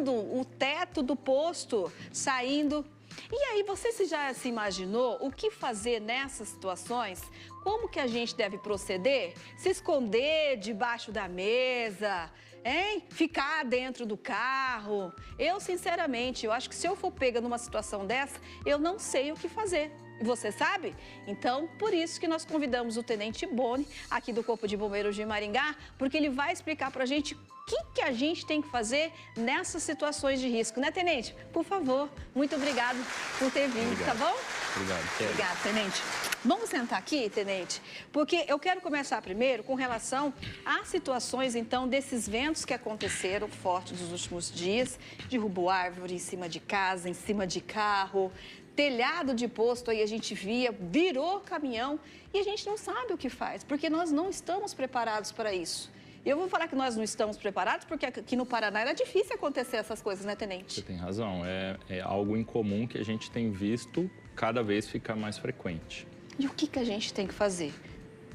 quebrando o teto do posto, saindo. E aí, você já se imaginou o que fazer nessas situações? Como que a gente deve proceder? Se esconder debaixo da mesa, hein? Ficar dentro do carro? Eu, sinceramente, eu acho que se eu for pega numa situação dessa, eu não sei o que fazer. E você sabe? Então, por isso que nós convidamos o Tenente Boni, aqui do Corpo de Bombeiros de Maringá, porque ele vai explicar pra gente o que a gente tem que fazer nessas situações de risco, né, Tenente? Por favor, muito obrigado por ter vindo, tá bom? Obrigado. Obrigado, Tenente. Vamos sentar aqui, Tenente, porque eu quero começar primeiro com relação às situações, então, desses ventos que aconteceram fortes nos últimos dias. Derrubou árvore em cima de casa, em cima de carro, telhado de posto, aí a gente via, virou caminhão e a gente não sabe o que faz, porque nós não estamos preparados para isso. Eu vou falar que nós não estamos preparados porque aqui no Paraná era difícil acontecer essas coisas, né, Tenente? Você tem razão, é algo incomum que a gente tem visto cada vez ficar mais frequente. E o que a gente tem que fazer?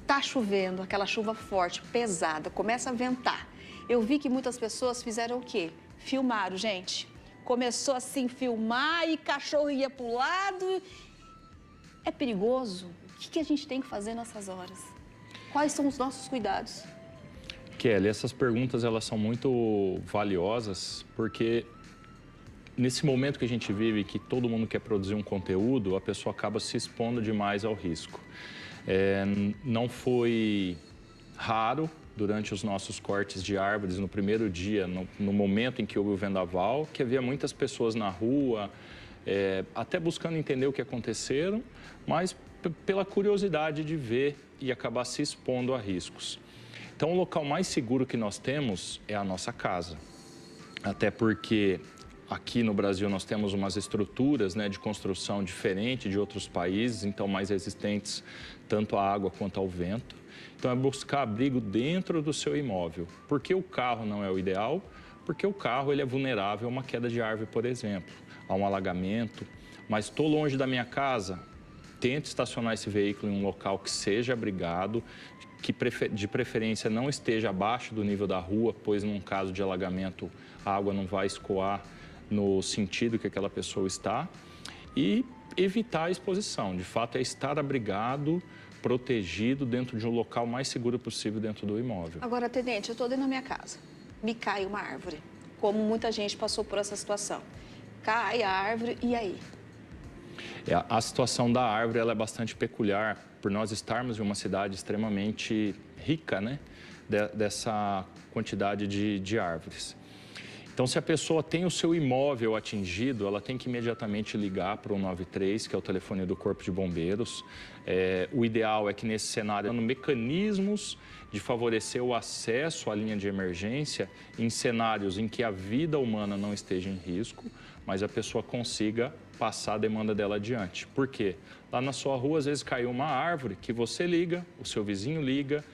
Tá chovendo, aquela chuva forte, pesada, começa a ventar. Eu vi que muitas pessoas fizeram o quê? Filmaram, gente. Começou assim, filmar e cachorro ia para o lado. É perigoso? O que a gente tem que fazer nessas horas? Quais são os nossos cuidados? Kelly, essas perguntas elas são muito valiosas porque nesse momento que a gente vive, que todo mundo quer produzir um conteúdo, a pessoa acaba se expondo demais ao risco. Não foi raro durante os nossos cortes de árvores, no primeiro dia, no momento em que houve o vendaval, que havia muitas pessoas na rua, até buscando entender o que aconteceram, mas pela curiosidade de ver e acabar se expondo a riscos. Então, o local mais seguro que nós temos é a nossa casa. Até porque aqui no Brasil nós temos umas estruturas, né, de construção diferente de outros países, então mais resistentes tanto à água quanto ao vento. Então, é buscar abrigo dentro do seu imóvel. Por que o carro não é o ideal? Porque o carro ele é vulnerável a uma queda de árvore, por exemplo, a um alagamento. Mas estou longe da minha casa, tente estacionar esse veículo em um local que seja abrigado, que de preferência não esteja abaixo do nível da rua, pois num caso de alagamento a água não vai escoar no sentido que aquela pessoa está, e evitar a exposição. De fato, é estar abrigado, protegido dentro de um local mais seguro possível dentro do imóvel. Agora, Tenente, eu estou dentro da minha casa, me cai uma árvore, como muita gente passou por essa situação. Cai a árvore, e aí? A situação da árvore ela é bastante peculiar, por nós estarmos em uma cidade extremamente rica, né, dessa quantidade de árvores. Então, se a pessoa tem o seu imóvel atingido, ela tem que imediatamente ligar para o 193, que é o telefone do Corpo de Bombeiros. O ideal é que nesse cenário, mecanismos de favorecer o acesso à linha de emergência em cenários em que a vida humana não esteja em risco, mas a pessoa consiga passar a demanda dela adiante. Por quê? Lá na sua rua, às vezes, caiu uma árvore que você liga, o seu vizinho liga,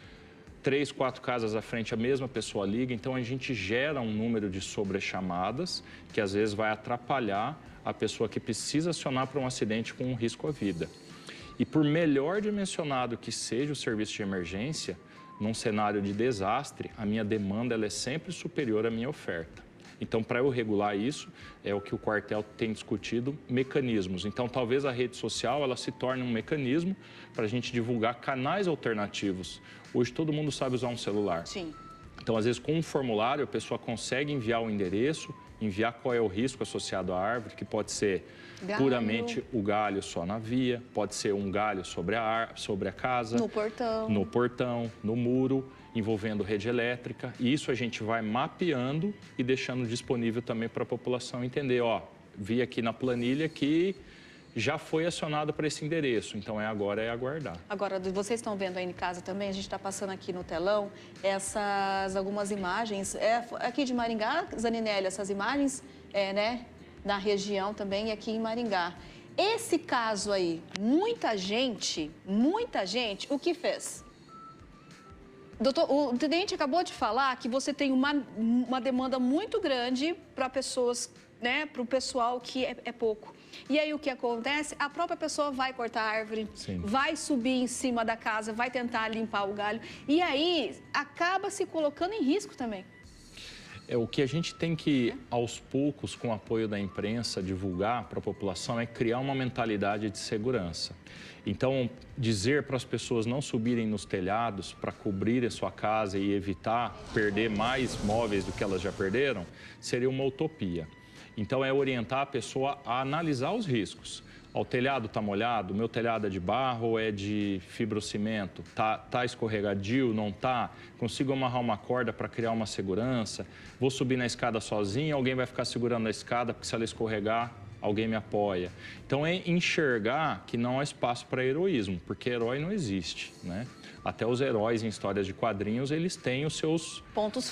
3, 4 casas à frente a mesma pessoa liga, então a gente gera um número de sobrechamadas que às vezes vai atrapalhar a pessoa que precisa acionar para um acidente com um risco à vida. E por melhor dimensionado que seja o serviço de emergência, num cenário de desastre, a minha demanda ela é sempre superior à minha oferta. Então, para eu regular isso, é o que o quartel tem discutido, mecanismos. Então, talvez a rede social ela se torne um mecanismo para a gente divulgar canais alternativos. Hoje, todo mundo sabe usar um celular. Sim. Então, às vezes, com um formulário, a pessoa consegue enviar o endereço, enviar qual é o risco associado à árvore, que pode ser puramente o galho só na via, pode ser um galho sobre a casa, no portão, no muro, envolvendo rede elétrica. E isso a gente vai mapeando e deixando disponível também para a população entender, ó, vi aqui na planilha que já foi acionado para esse endereço, então agora é aguardar. Agora, vocês estão vendo aí em casa também, a gente está passando aqui no telão algumas imagens, aqui de Maringá, Zaninelli, essas imagens, né, na região também e aqui em Maringá. Esse caso aí, muita gente, o que fez? Doutor, o Tenente acabou de falar que você tem uma demanda muito grande para pessoas, né, para o pessoal que é pouco. E aí o que acontece? A própria pessoa vai cortar a árvore, Sim. vai subir em cima da casa, vai tentar limpar o galho. E aí acaba se colocando em risco também. O que a gente tem que, aos poucos, com o apoio da imprensa, divulgar para a população é criar uma mentalidade de segurança. Então, dizer para as pessoas não subirem nos telhados para cobrir a sua casa e evitar perder mais móveis do que elas já perderam, seria uma utopia. Então, é orientar a pessoa a analisar os riscos. O telhado está molhado, meu telhado é de barro ou é de fibrocimento? Tá escorregadio, não tá? Consigo amarrar uma corda para criar uma segurança? Vou subir na escada sozinho, alguém vai ficar segurando a escada, porque se ela escorregar, alguém me apoia. Então, é enxergar que não há espaço para heroísmo, porque herói não existe, né? Até os heróis em histórias de quadrinhos, eles têm os seus pontos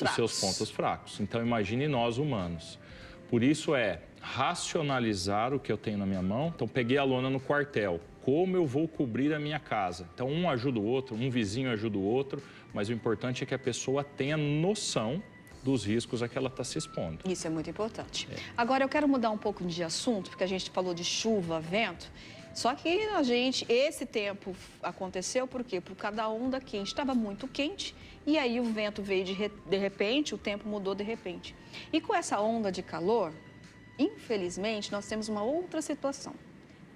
fracos. Então, imagine nós humanos. Por isso racionalizar o que eu tenho na minha mão. Então, peguei a lona no quartel. Como eu vou cobrir a minha casa? Então, um ajuda o outro, um vizinho ajuda o outro, mas o importante é que a pessoa tenha noção dos riscos a que ela está se expondo. Isso é muito importante. Agora, eu quero mudar um pouco de assunto, porque a gente falou de chuva, vento. Só que esse tempo aconteceu por quê? Por cada onda quente. Estava muito quente e aí o vento veio de repente, o tempo mudou de repente. E com essa onda de calor, infelizmente, nós temos uma outra situação.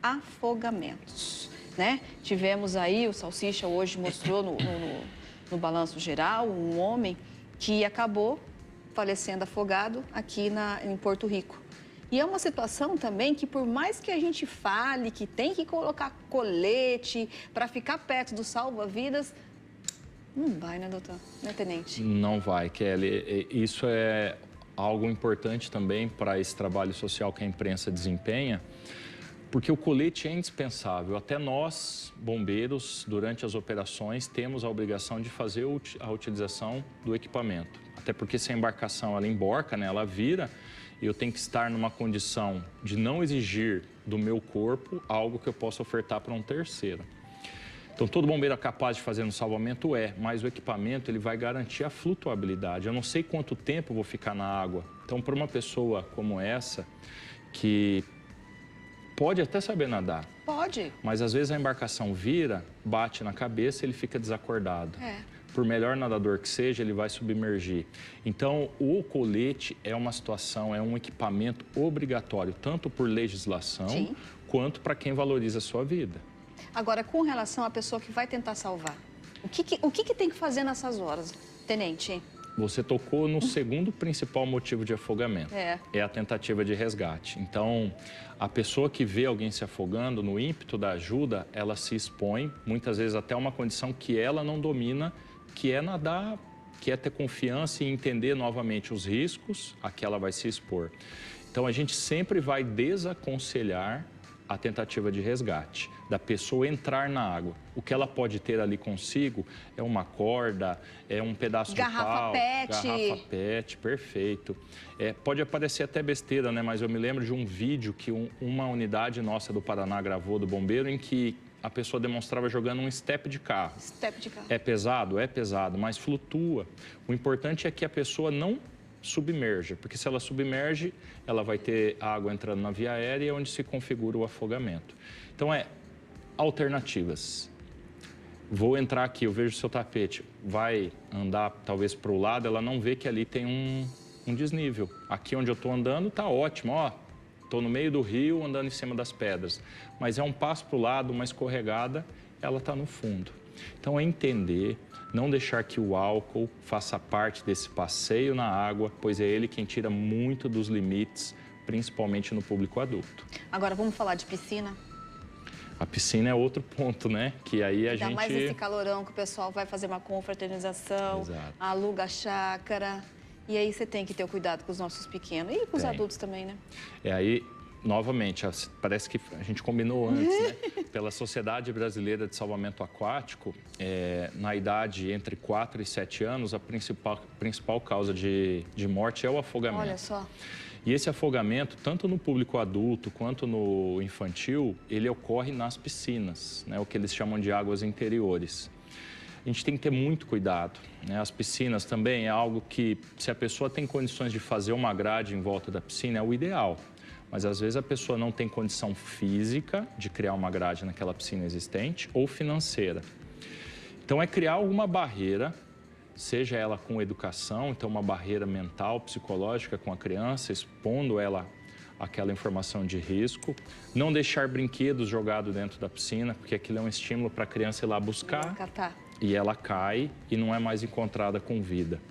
Afogamentos, né? Tivemos aí, o Salsicha hoje mostrou no Balanço Geral, um homem que acabou falecendo afogado aqui em Porto Rico. E é uma situação também que, por mais que a gente fale que tem que colocar colete para ficar perto do salva-vidas, não vai, né, doutor? Né, tenente? Não vai, Kelly. Isso é algo importante também para esse trabalho social que a imprensa desempenha, porque o colete é indispensável. Até nós, bombeiros, durante as operações, temos a obrigação de fazer a utilização do equipamento. Até porque se a embarcação ela emborca, né, ela vira, e eu tenho que estar numa condição de não exigir do meu corpo algo que eu possa ofertar para um terceiro. Então, todo bombeiro é capaz de fazer no salvamento, mas o equipamento ele vai garantir a flutuabilidade. Eu não sei quanto tempo eu vou ficar na água. Então, para uma pessoa como essa, que pode até saber nadar. Pode. Mas, às vezes, a embarcação vira, bate na cabeça e ele fica desacordado. Por melhor nadador que seja, ele vai submergir. Então, o colete é uma situação, é um equipamento obrigatório, tanto por legislação, Sim, quanto para quem valoriza a sua vida. Agora, com relação à pessoa que vai tentar salvar, o que tem que fazer nessas horas, tenente? Você tocou no segundo principal motivo de afogamento. É a tentativa de resgate. Então, a pessoa que vê alguém se afogando, no ímpeto da ajuda, ela se expõe, muitas vezes até uma condição que ela não domina, que é nadar, que é ter confiança e entender novamente os riscos a que ela vai se expor. Então, a gente sempre vai desaconselhar a tentativa de resgate, da pessoa entrar na água. O que ela pode ter ali consigo é uma corda, é um pedaço de pau, garrafa PET, perfeito. Pode parecer até besteira, né? Mas eu me lembro de um vídeo que uma unidade nossa do Paraná gravou do bombeiro em que a pessoa demonstrava jogando um step de carro. Step de carro. É pesado, mas flutua. O importante é que a pessoa não submerja, porque se ela submerge, ela vai ter água entrando na via aérea, onde se configura o afogamento. Então, alternativas. Vou entrar aqui, eu vejo o seu tapete, vai andar talvez para o lado, ela não vê que ali tem um desnível. Aqui onde eu estou andando está ótimo, ó. Estou no meio do rio, andando em cima das pedras. Mas é um passo para o lado, uma escorregada, ela está no fundo. Então, é entender, não deixar que o álcool faça parte desse passeio na água, pois é ele quem tira muito dos limites, principalmente no público adulto. Agora, vamos falar de piscina? A piscina é outro ponto, né? Que aí a gente... Ainda mais esse calorão que o pessoal vai fazer uma confraternização, aluga a chácara... E aí você tem que ter o cuidado com os nossos pequenos e com os adultos também, né? Aí, novamente, parece que a gente combinou antes, né? Pela Sociedade Brasileira de Salvamento Aquático, na idade entre 4 e 7 anos, a principal causa de morte é o afogamento. Olha só. E esse afogamento, tanto no público adulto quanto no infantil, ele ocorre nas piscinas, né? O que eles chamam de águas interiores. A gente tem que ter muito cuidado, né? As piscinas também é algo que, se a pessoa tem condições de fazer uma grade em volta da piscina, é o ideal. Mas, às vezes, a pessoa não tem condição física de criar uma grade naquela piscina existente ou financeira. Então, é criar alguma barreira seja ela com educação, então uma barreira mental, psicológica com a criança, expondo ela àquela informação de risco. Não deixar brinquedos jogados dentro da piscina, porque aquilo é um estímulo para a criança ir lá buscar e ela cai e não é mais encontrada com vida.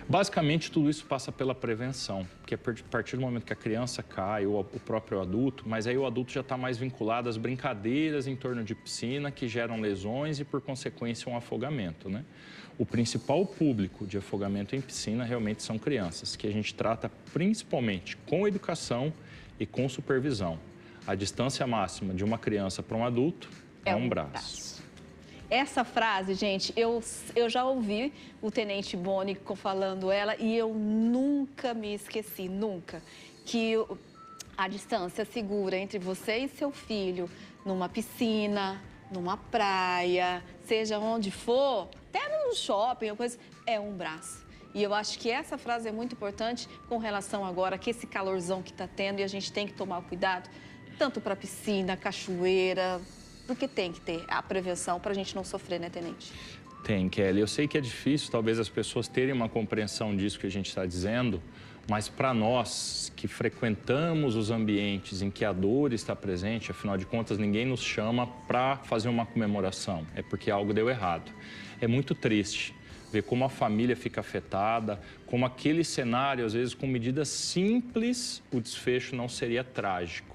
Basicamente, tudo isso passa pela prevenção, porque a partir do momento que a criança cai, ou o próprio adulto, mas aí o adulto já está mais vinculado às brincadeiras em torno de piscina que geram lesões e, por consequência, um afogamento, né? O principal público de afogamento em piscina realmente são crianças, que a gente trata principalmente com educação e com supervisão. A distância máxima de uma criança para um adulto é um braço. Essa frase, gente, eu já ouvi o Tenente Boni falando ela e eu nunca me esqueci, nunca, que a distância segura entre você e seu filho numa piscina, numa praia, seja onde for, até no shopping, coisa, é um braço. E eu acho que essa frase é muito importante com relação agora que esse calorzão que está tendo e a gente tem que tomar cuidado, tanto para piscina, cachoeira, porque tem que ter a prevenção para a gente não sofrer, né, Tenente? Tem, Kelly. Eu sei que é difícil, talvez, as pessoas terem uma compreensão disso que a gente está dizendo, mas para nós que frequentamos os ambientes em que a dor está presente, afinal de contas, ninguém nos chama para fazer uma comemoração, é porque algo deu errado. É muito triste ver como a família fica afetada, como aquele cenário, às vezes, com medidas simples, o desfecho não seria trágico.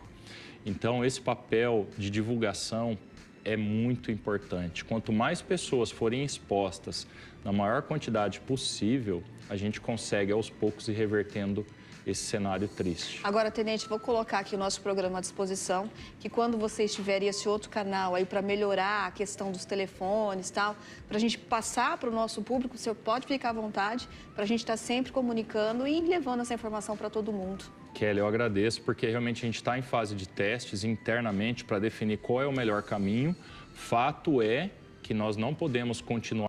Então, esse papel de divulgação é muito importante. Quanto mais pessoas forem expostas na maior quantidade possível, a gente consegue, aos poucos, ir revertendo esse cenário triste. Agora, Tenente, vou colocar aqui o nosso programa à disposição, que quando vocês tiverem esse outro canal aí para melhorar a questão dos telefones e tal, para a gente passar para o nosso público, o senhor pode ficar à vontade, para a gente estar sempre comunicando e levando essa informação para todo mundo. Kelly, eu agradeço, porque realmente a gente está em fase de testes internamente para definir qual é o melhor caminho. Fato é que nós não podemos continuar